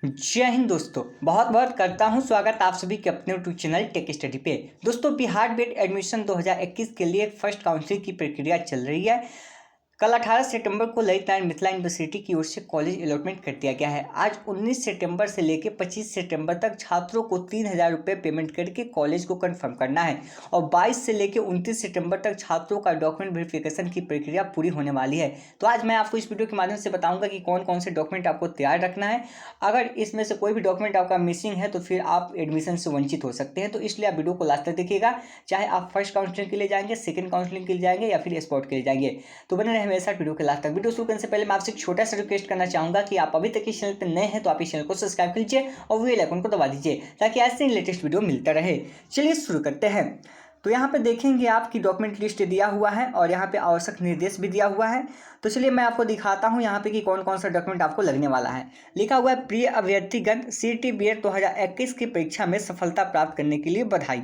जय हिंद दोस्तों, बहुत बहुत करता हूं स्वागत आप सभी के अपने यूट्यूब चैनल टेक स्टडी पे। दोस्तों, बिहार बीएड एडमिशन 2021 के लिए फर्स्ट काउंसिलिंग की प्रक्रिया चल रही है। कल 18 सितंबर को ललित नारायण मिथिला यूनिवर्सिटी की ओर से कॉलेज अलॉटमेंट कर दिया गया है। आज 19 सितंबर से लेकर 25 सितंबर तक छात्रों को 3,000 रुपये पेमेंट करके कॉलेज को कंफर्म करना है और 22 से लेकर 29 सितंबर तक छात्रों का डॉक्यूमेंट वेरिफिकेशन की प्रक्रिया पूरी होने वाली है। तो आज मैं आपको इस वीडियो के माध्यम से बताऊंगा कि कौन कौन से डॉक्यूमेंट आपको तैयार रखना है। अगर इसमें से कोई भी डॉक्यूमेंट आपका मिसिंग है तो फिर आप एडमिशन से वंचित हो सकते हैं। तो इसलिए आप वीडियो को लास्ट तक देखिएगा, चाहे आप फर्स्ट काउंसलिंग के लिए जाएंगे, सेकंड काउंसलिंग के लिए जाएंगे या फिर स्पॉट के लिए जाएंगे। तो बने रहे हमेरे साथ वीडियो के लास्ट तक। वीडियो शुरू करने से पहले मैं आपसे एक छोटा सा रिक्वेस्ट करना चाहूंगा कि आप अभी तक इस चैनल पर नए हैं तो आप इस चैनल को सब्सक्राइब कर लीजिए और बेल आइकन को दबा दीजिए ताकि ऐसे ही लेटेस्ट वीडियो मिलता रहे। चलिए शुरू करते हैं। तो यहाँ पे देखेंगे आपकी डॉक्यूमेंट लिस्ट दिया हुआ है और यहाँ पे आवश्यक निर्देश भी दिया हुआ है। तो चलिए मैं आपको दिखाता हूँ यहाँ पे कि कौन कौन सा डॉक्यूमेंट आपको लगने वाला है। लिखा हुआ है, प्रिय अभ्यर्थीगण, सीईटी बीएड 2021 की परीक्षा में सफलता प्राप्त करने के लिए बधाई।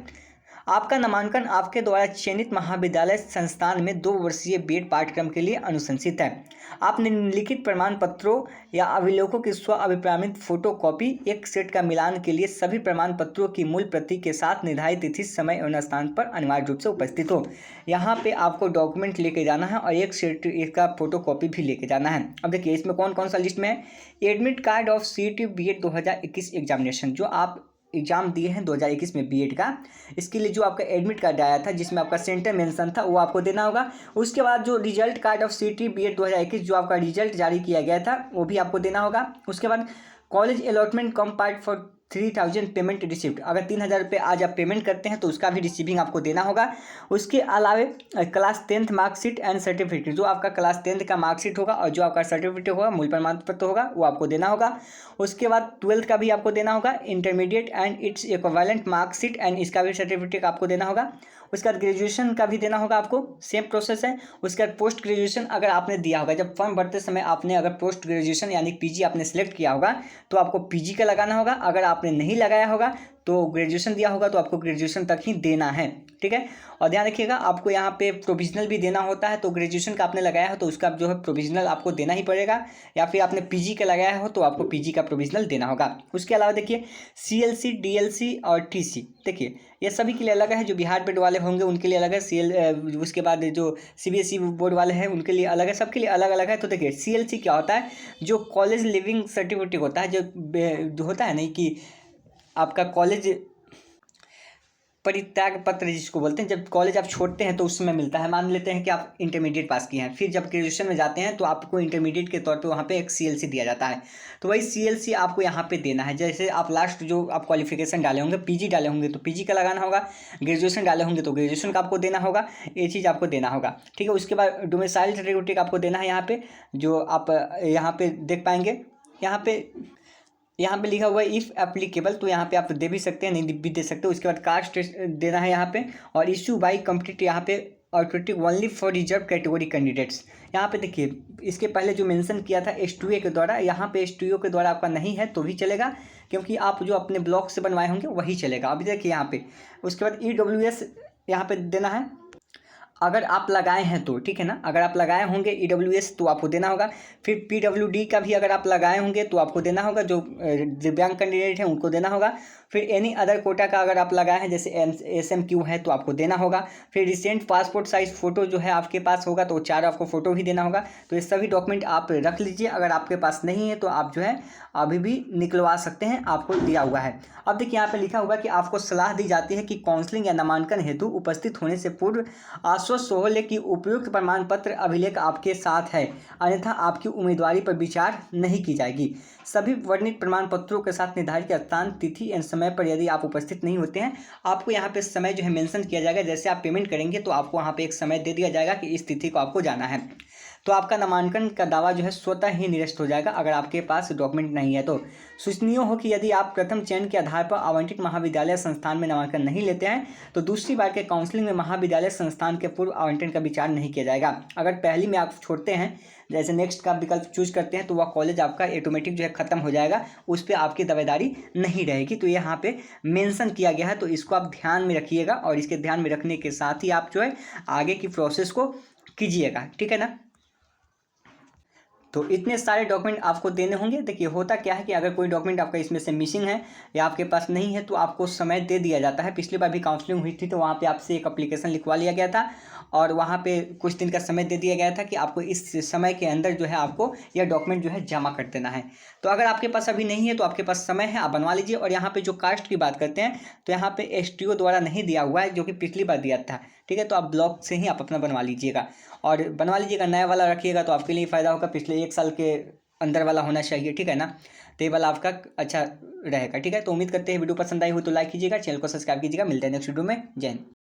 आपका नामांकन आपके द्वारा चयनित महाविद्यालय संस्थान में 2 वर्षीय बीएड पाठ्यक्रम के लिए अनुशंसित है। आप निम्नलिखित प्रमाण पत्रों या अभिलेखों की स्व अभिप्रामित फोटो कॉपी एक सेट का मिलान के लिए सभी प्रमाण पत्रों की मूल प्रति के साथ निर्धारित तिथि, समय और स्थान पर अनिवार्य रूप से उपस्थित हो। यहाँ पे आपको डॉक्यूमेंट लेके जाना है और एक सेट इसका फोटो कॉपी भी लेके जाना है। अब देखिए इसमें कौन कौन सा लिस्ट में है। Admit card of CET BEd 2021 examination, जो आप एग्जाम दिए हैं 2021 में बीएड का, इसके लिए जो आपका एडमिट कार्ड आया था जिसमें आपका सेंटर मेंशन था वो आपको देना होगा। उसके बाद जो result card of CET BEd 2021, जो आपका रिजल्ट जारी किया गया था वो भी आपको देना होगा। उसके बाद college allotment come part for 3,000 payment receipt, अगर 3,000 रुपये आज आप पेमेंट करते हैं तो उसका भी रिसीविंग आपको देना होगा। उसके अलावे class 10th marksheet and certificate, जो आपका क्लास 10th का मार्कशीट होगा और जो आपका सर्टिफिकेट होगा, मूल प्रमाण पत्र होगा, वो आपको देना होगा। उसके बाद 12th का भी आपको देना होगा, intermediate and its equivalent marksheet and इसका भी सर्टिफिकेट आपको देना होगा। उसके बाद ग्रेजुएशन का भी देना होगा आपको, सेम प्रोसेस है। उसके बाद पोस्ट ग्रेजुएशन अगर आपने दिया होगा, जब फॉर्म भरते समय आपने अगर पोस्ट ग्रेजुएशन यानी पीजी आपने सेलेक्ट किया होगा तो आपको पीजी का लगाना होगा। अगर आपने नहीं लगाया होगा तो ग्रेजुएशन दिया होगा तो आपको ग्रेजुएशन तक ही देना है, ठीक है। और ध्यान रखिएगा आपको यहाँ पे प्रोविजनल भी देना होता है। तो ग्रेजुएशन का आपने लगाया हो तो उसका जो है प्रोविजनल आपको देना ही पड़ेगा, या फिर आपने पीजी का लगाया हो तो आपको पीजी का प्रोविजनल देना होगा। उसके अलावा देखिए सीएलसी, डीएलसी और टीसी, देखिए ये सभी के लिए अलग है। जो बिहार बोर्ड वाले होंगे उनके लिए अलग है, उसके बाद जो सीबीएसई बोर्ड वाले हैं उनके लिए अलग है, सबके लिए अलग अलग है। तो देखिए सीएलसी क्या होता है, जो कॉलेज लिविंग सर्टिफिकेट होता है, जो होता है नहीं कि आपका कॉलेज परित्याग पत्र जिसको बोलते हैं, जब कॉलेज आप छोड़ते हैं तो उस समय मिलता है। मान लेते हैं कि आप इंटरमीडिएट पास किए हैं, फिर जब ग्रेजुएशन में जाते हैं तो आपको इंटरमीडिएट के तौर पे वहाँ पे एक सीएलसी दिया जाता है। तो वही सीएलसी आपको यहाँ पे देना है। जैसे आप लास्ट जो आप क्वालिफिकेशन डाले होंगे, पीजी डाले होंगे तो पीजी का लगाना होगा, ग्रेजुएशन डाले होंगे तो ग्रेजुएशन का आपको देना होगा, ये चीज़ आपको देना होगा, ठीक है। उसके बाद डोमिसाइल सर्टिफिकेट आपको देना है यहाँ पे, जो आप यहाँ पे देख पाएंगे। यहाँ पे लिखा हुआ है इफ़ एप्लीकेबल, तो यहाँ पे आप दे भी सकते हैं, नहीं भी दे सकते हो। उसके बाद कास्ट देना है यहाँ पे, और इशू बाई कंप्लीट यहाँ पे automatic only for reserve category candidates. यहाँ पे देखिए इसके पहले जो मेंशन किया था एसटीओ के द्वारा, यहाँ पे एसटीओ के द्वारा आपका नहीं है तो भी चलेगा, क्योंकि आप जो अपने ब्लॉक से बनवाए होंगे वही चलेगा। अभी देखिए यहाँ पे उसके बाद ईडब्ल्यूएस यहाँ पे देना है, अगर आप लगाए हैं तो, ठीक है ना। अगर आप लगाए होंगे ईडब्ल्यूएस तो आपको देना होगा। फिर पीडब्ल्यूडी का भी अगर आप लगाए होंगे तो आपको देना होगा, जो दिव्यांग कैंडिडेट हैं उनको देना होगा। फिर एनी अदर कोटा का अगर आप लगाए हैं जैसे एसएमक्यू है तो आपको देना होगा। फिर रिसेंट पासपोर्ट साइज फ़ोटो जो है आपके पास होगा तो 4 आपको फ़ोटो भी देना होगा। तो ये सभी डॉक्यूमेंट आप रख लीजिए। अगर आपके पास नहीं है तो आप जो है अभी भी निकलवा सकते हैं, आपको दिया हुआ है। अब देखिए यहाँ पे लिखा हुआ कि आपको सलाह दी जाती है कि काउंसलिंग या नामांकन हेतु उपस्थित होने से पूर्व आश्वस्त हो ले कि उपयुक्त प्रमाण पत्र अभिलेख आपके साथ है, अन्यथा आपकी उम्मीदवारी पर विचार नहीं की जाएगी। सभी वर्णित प्रमाण पत्रों के साथ निर्धारित स्थान, तिथि एवं समय पर यदि आप उपस्थित नहीं होते हैं, आपको यहाँ पे समय जो है मेंशन किया जाएगा। जैसे आप पेमेंट करेंगे तो आपको वहाँ पे एक समय दे दिया जाएगा कि इस तिथि को आपको जाना है। तो आपका नामांकन का दावा जो है स्वतः ही निरस्त हो जाएगा अगर आपके पास डॉक्यूमेंट नहीं है तो। सूचनीय हो कि यदि आप प्रथम चयन के आधार पर आवंटित महाविद्यालय संस्थान में नामांकन नहीं लेते हैं तो दूसरी बार के काउंसलिंग में महाविद्यालय संस्थान के पूर्व आवंटन का विचार नहीं किया जाएगा। अगर पहली में आप छोड़ते हैं, जैसे नेक्स्ट का विकल्प चूज करते हैं, तो वह कॉलेज आपका ऑटोमेटिक जो है खत्म हो जाएगा, उस पर आपकी दावेदारी नहीं रहेगी। तो यहाँ पे मेंशन किया गया है, तो इसको आप ध्यान में रखिएगा और इसके ध्यान में रखने के साथ ही आप जो है आगे की प्रोसेस को कीजिएगा, ठीक है ना। तो इतने सारे डॉक्यूमेंट आपको देने होंगे। देखिए होता क्या है कि अगर कोई डॉक्यूमेंट आपका इसमें से मिसिंग है या आपके पास नहीं है तो आपको समय दे दिया जाता है। पिछली बार भी काउंसलिंग हुई थी तो वहाँ पे आपसे एक एप्लीकेशन लिखवा लिया गया था और वहाँ पे कुछ दिन का समय दे दिया गया था कि आपको इस समय के अंदर जो है आपको यह डॉक्यूमेंट जो है जमा कर देना है। तो अगर आपके पास अभी नहीं है तो आपके पास समय है, आप बनवा लीजिए। और यहाँ पे जो कास्ट की बात करते हैं तो यहाँ पे एसटीओ द्वारा नहीं दिया हुआ है, जो कि पिछली बार दिया था। ठीक है, तो आप ब्लॉक से ही आप अपना बनवा लीजिएगा और बनवा लीजिएगा। नया वाला रखिएगा तो आपके लिए फ़ायदा होगा, पिछले 1 साल के अंदर वाला होना चाहिए। ठीक है ना, तो ये वाला आपका अच्छा रहेगा। ठीक है, तो उम्मीद करते हैं वीडियो पसंद आई हो तो लाइक कीजिएगा, चैनल को सब्सक्राइब कीजिएगा। मिलते हैं नेक्स्ट वीडियो में। जय हिंद।